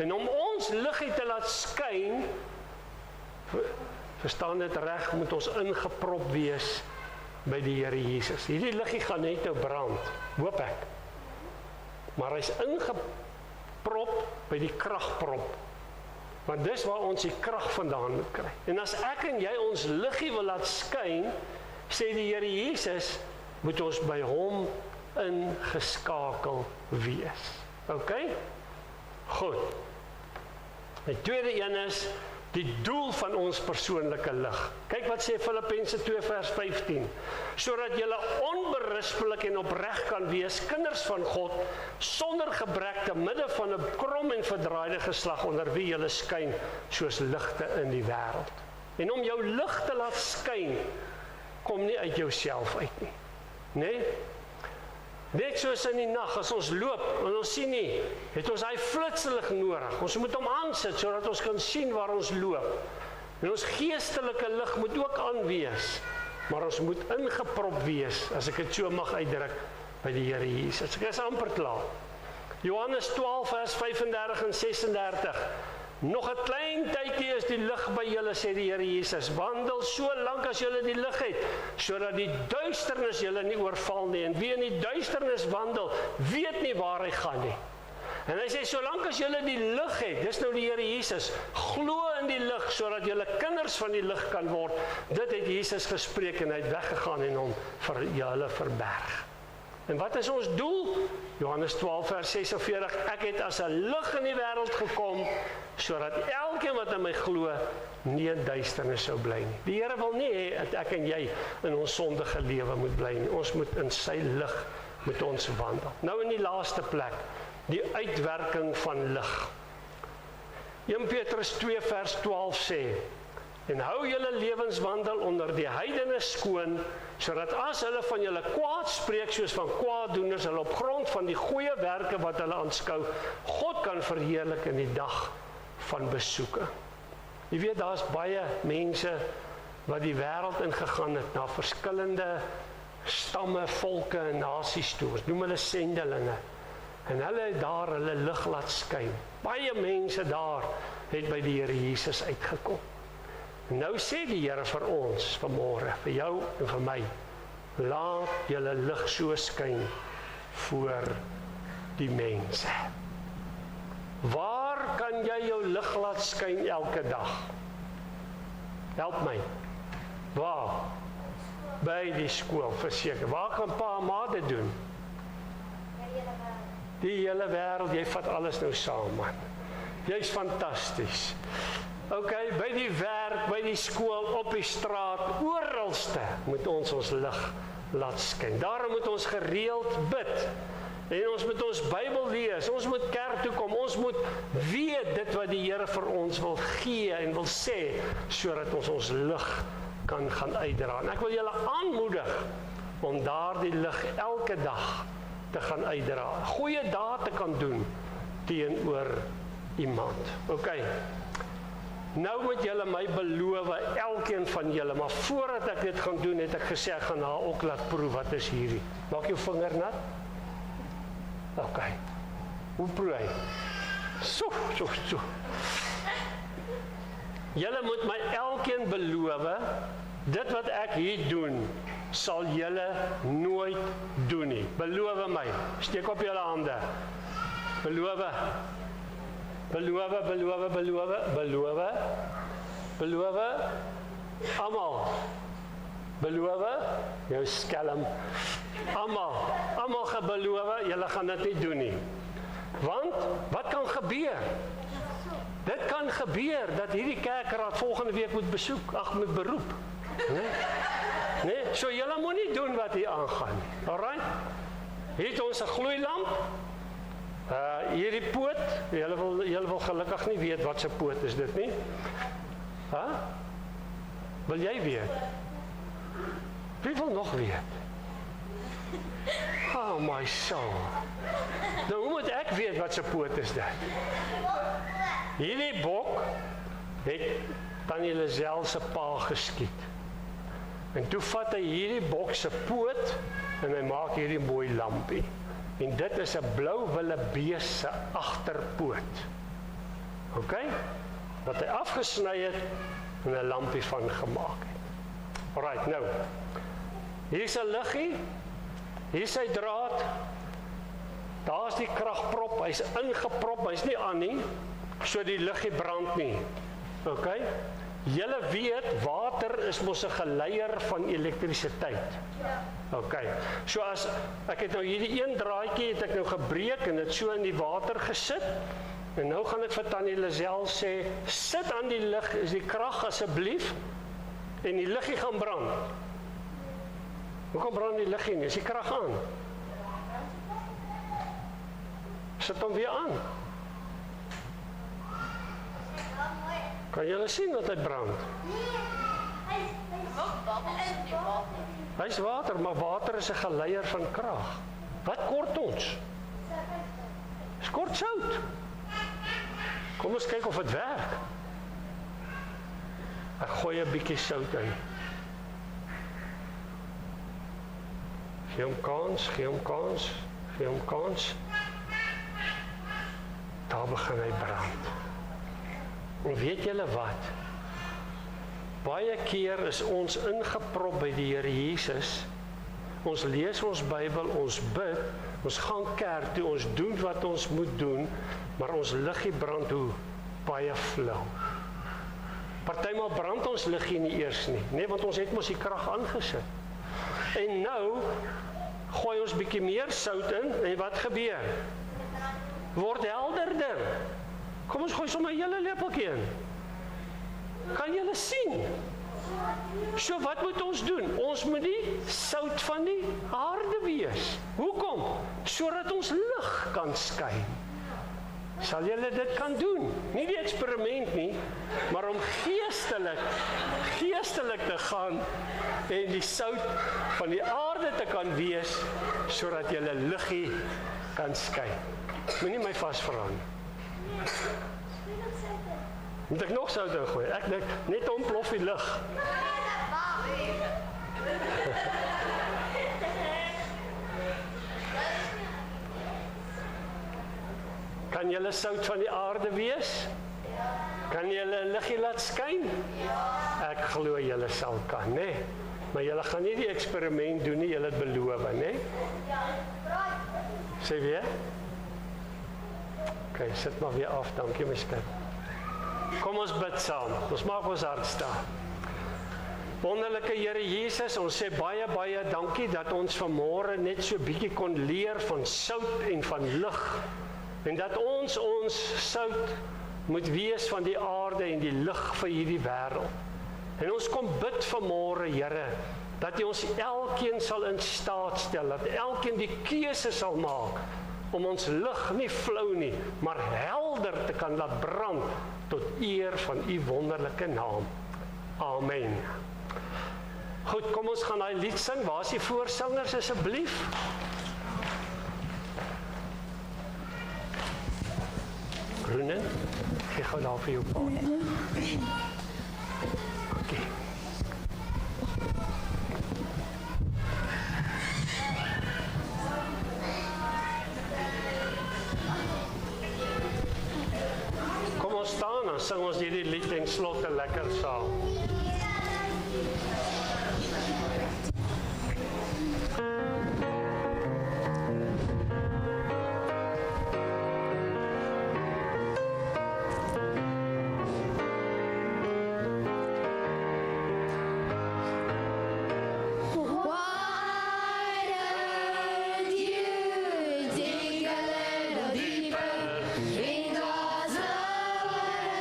En om ons liggie te laat skyn, verstaan dit reg, moet ons ingeprop wees by die Here Jesus. Hierdie liggie gaan net nou brand, hoop ek. Maar hy's ingeprop by die kragprop. Want dis waar ons die krag vandaan moet kry. En as ek en jy ons liggie wil laat skyn, sê die Here Jesus, moet ons by hom ingeskakel wees. OK? Goed. Die tweede een is die doel van ons persoonlike lig. Kyk wat sê Filippense 2 vers 15. Sodat julle onberispelik en opreg kan wees, kinders van God, sonder gebrek te midde van 'n krom en verdraaide geslag onder wie julle skyn soos ligte in die wêreld. En om jou lig te laat skyn, kom nie uit jouself uit nie. Nee? Net soos in die nag, as ons loop, en ons sien nie, het ons hy flitselig nodig. Ons moet hom aansit, sodat ons kan sien waar ons loop. En ons geestelike lig moet ook aanwees, maar ons moet ingeprop wees, as ek dit so mag uitdruk, by die Here Jesus. Ek is amper klaar. Johannes 12 vers 35 en 36. Nog 'n klein tydjie is die lig by julle, sê die Here Jesus. Wandel so lank as julle die lig het, sodat die duisternis julle nie oorval nie. En wie in die duisternis wandel, weet nie waar hy gaan nie. En hy sê, solank as julle die lig het, dis nou die Here Jesus, glo in die lig, sodat julle kinders van die lig kan word. Dit het Jesus gespreek en hy het weggegaan en hom vir julle verberg. En wat is ons doel? Johannes 12 vers 46, ek het as 'n lig in die wêreld gekom, sodat elkeen wat in my glo, nie in duisternis sou bly nie. Die Here wil nie hê dat ek en jy in ons sondige lewe moet bly nie. Ons moet in sy lig met ons wandel. Nou in die laaste plek, die uitwerking van lig. 1 Petrus 2 vers 12 sê, en hou julle lewenswandel onder die heidene skoon, sodat as hulle van julle kwaad spreek soos van kwaaddoeners, hulle op grond van die goeie werke wat hulle aanskou, God kan verheerlik in die dag van besoeke. Jy weet, daar's baie mense wat die wêreld ingegaan het, na verskillende stamme, volke en nasies toe. Ons noem hulle sendelinge. En hulle het daar hulle lig laat skyn. Baie mense daar het by die Here Jesus uitgekom. Nou sê die Here vir ons vanmôre, vir jou en vir my, laat julle lig so skyn voor die mense. Waar kan jy jou lig laat skyn elke dag? Help my. Waar? By die skool, verseker. Waar kan pa en ma dit doen? Die hele wêreld, jy vat alles nou saam, man. Jy's fantasties. OK, by die werk, by die skool, op die straat, oralste moet ons lig laat skyn. Daarom moet ons gereeld bid. En ons moet ons Bybel lees, ons moet kerk toe kom, ons moet weet dit wat die Here vir ons wil gee en wil sê, sodat ons lig kan gaan uitdra. En ek wil julle aanmoedig om daardie lig elke dag te gaan uitdra. Goeie daad te kan doen teenoor iemand. OK. Nou moet julle my beloof, elkeen van julle, maar voordat ek dit gaan doen, het ek gesê, ek gaan haar ook laat proef, wat is hierdie? Maak jou vinger nat? OK. Hoe proef hy? So. Julle moet my elkeen beloof, dit wat ek hier doen, sal julle nooit doen nie. Beloof my. Steek op julle hande. Beloof. Almal. Beloof, jou skelm. Almal gebeloof, julle gaan dit nie doen nie. Want wat kan gebeur? Dit kan gebeur, dat hierdie kerkraad volgende week moet moet beroep. Nee, so julle moet nie doen wat hier aangaan nie. Alright? Hier het ons 'n gloeilamp. Hierdie poot, julle wil gelukkig nie weet wat se poot is dit nie. Wil jy weet? Wie wil nog weet? Oh my soul. Nou hoe moet ek weet wat se poot is dit? Hierdie bok het Tannie Lisel se pa geskiet. En toe vat hy hierdie bok se poot en hy maak hierdie mooi lampie. En dit is 'n blou wildebees se agterpoot. OK? Wat hy afgesny het en 'n lampie van gemaak het. Alright, nou. Hier is 'n liggie. Hier is sy draad. Daar's die kragprop. Hy's ingeprop, hy's nie aan nie. So die liggie brand nie. OK? Julle weet water is mos 'n geleier van elektrisiteit. OK. So as ek het nou hierdie een draadjie het ek nou gebreek en dit so in die water gesit. En nou gaan ek vir Tannie Lisel sê, sit aan die lig, is die krag asseblief en die liggie gaan brand. Hoekom brand die liggie nie? Is die krag aan? Sit hom weer aan. Kan julle sien dat hy brand? Hy's water, maar water is 'n geleier van krag. Wat kort ons? Dis kort sout. Kom ons kyk of dit werk. Ek gooi 'n bietjie sout in. Gee hom kans, gee hom kans, gee hom kans. Daar begin hy brand. En weet julle wat? Baie keer is ons ingeprop by die Here Jesus. Ons lees ons Bybel, ons bid, ons gaan kerk toe, ons doen wat ons moet doen, maar ons liggie brand hoe? Baie flou. Partymal brand ons liggie nie eers nie, nee, want ons het mos die krag aangesit. En nou gooi ons bietjie meer sout in en wat gebeur? Word helderder. Kom ons gooi sommer 'n hele lepeltjie in. Kan julle sien? So wat moet ons doen? Ons moet die sout van die aarde wees. Hoekom? Sodat ons lig kan skyn. Sal julle dit kan doen? Nie die eksperiment nie, maar om geestelik te gaan en die sout van die aarde te kan wees, sodat julle liggie kan skyn. Moenie my vasvra nie. Moet ek nog sout ingooi? Ek dink net ontplof die lig. Kan julle sout van die aarde wees? Kan julle 'n liggie laat skyn? Ek glo julle sal kan, né? Maar julle gaan nie die eksperiment doen nie, julle het beloof, né? Sê weer? OK, sit maar weer af, dankie my skat. Kom ons bid saam. Ons maak ons hart staan. Wonderlike Here Jesus, ons sê baie dankie dat ons vanmôre net so bietjie kon leer van sout en van lig. En dat ons sout moet wees van die aarde en die lig vir hierdie wêreld. En ons kom bid vanmôre, Here, dat U ons elkeen sal in staat stel, dat elkeen die keuse sal maak om ons lig nie flou nie, maar helder te kan laat brand tot eer van U wonderlike naam. Amen. Goed, kom ons gaan daai lied sing. Waar is die voorsangers asseblief? Groenen, ek gaan daar vir jou pa. Okay. Kom ons staan, dan sing ons hierdie lied en slotte lekker saam. Dig a little deeper in God's love.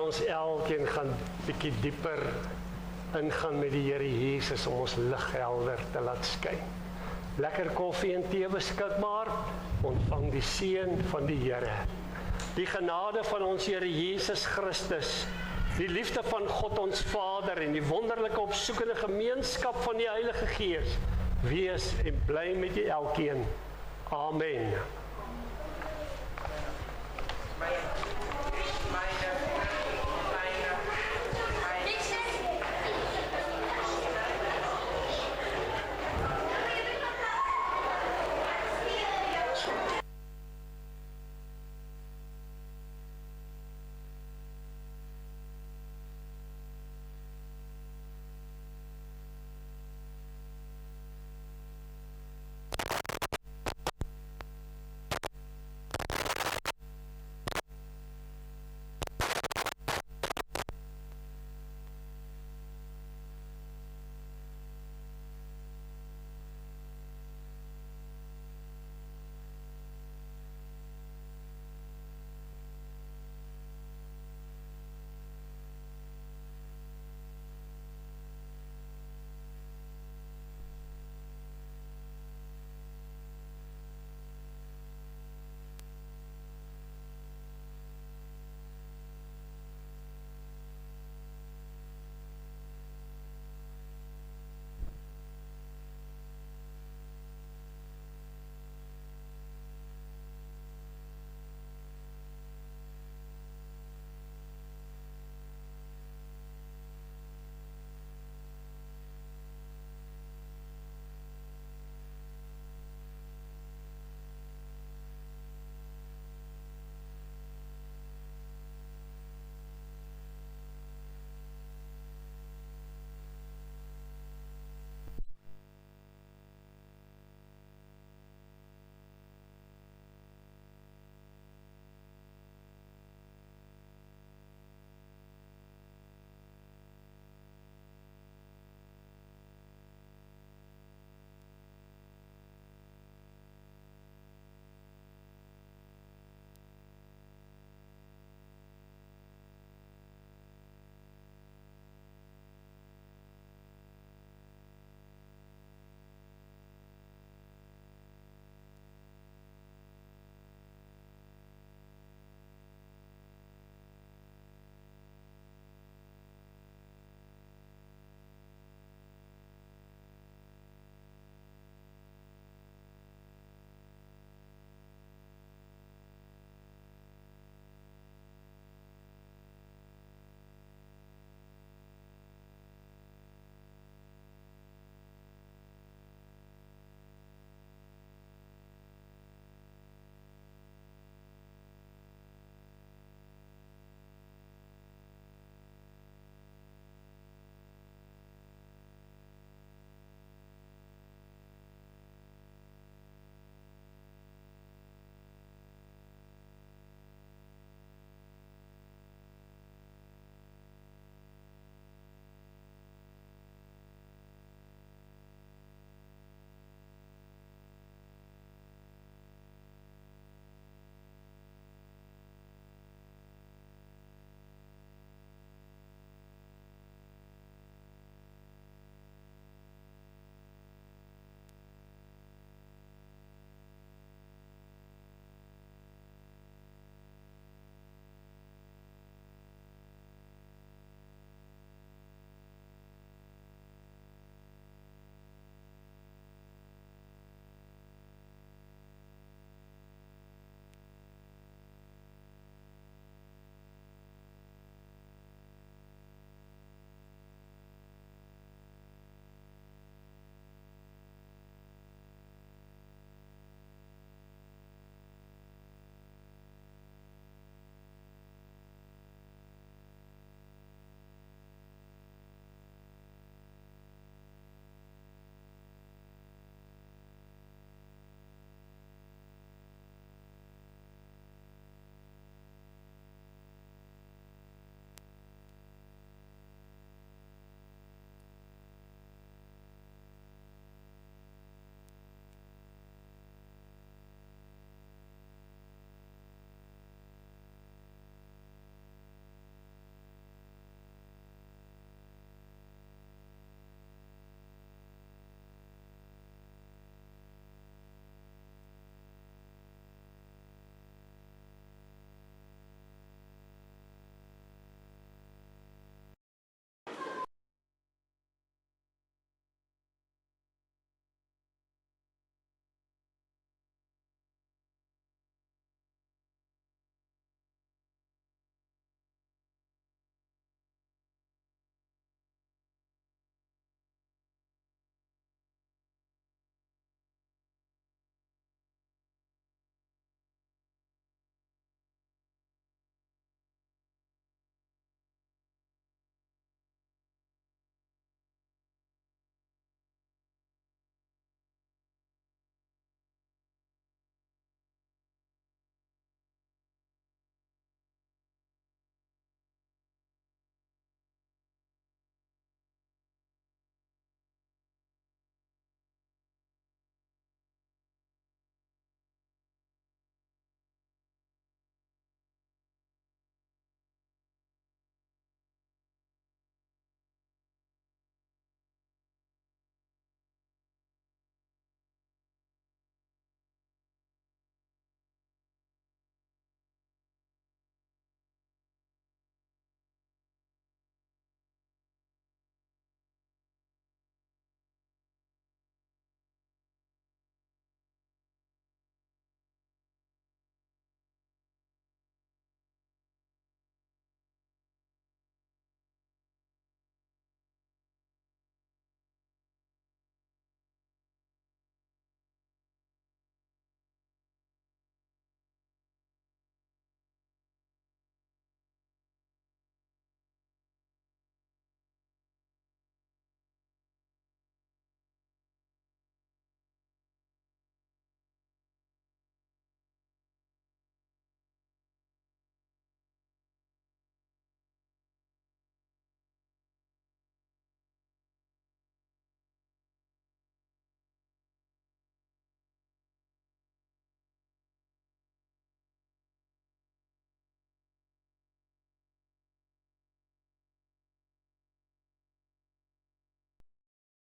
ons elkeen gaan bietjie dieper ingaan met die Here Jesus om ons lig helder te laat skyn. Lekker koffie en tee beskikbaar, ontvang die seën van die Here. Die genade van ons Here Jesus Christus, die liefde van God ons Vader en die wonderlike opsoekende gemeenskap van die Heilige Gees, wees en bly met julle elkeen. Amen.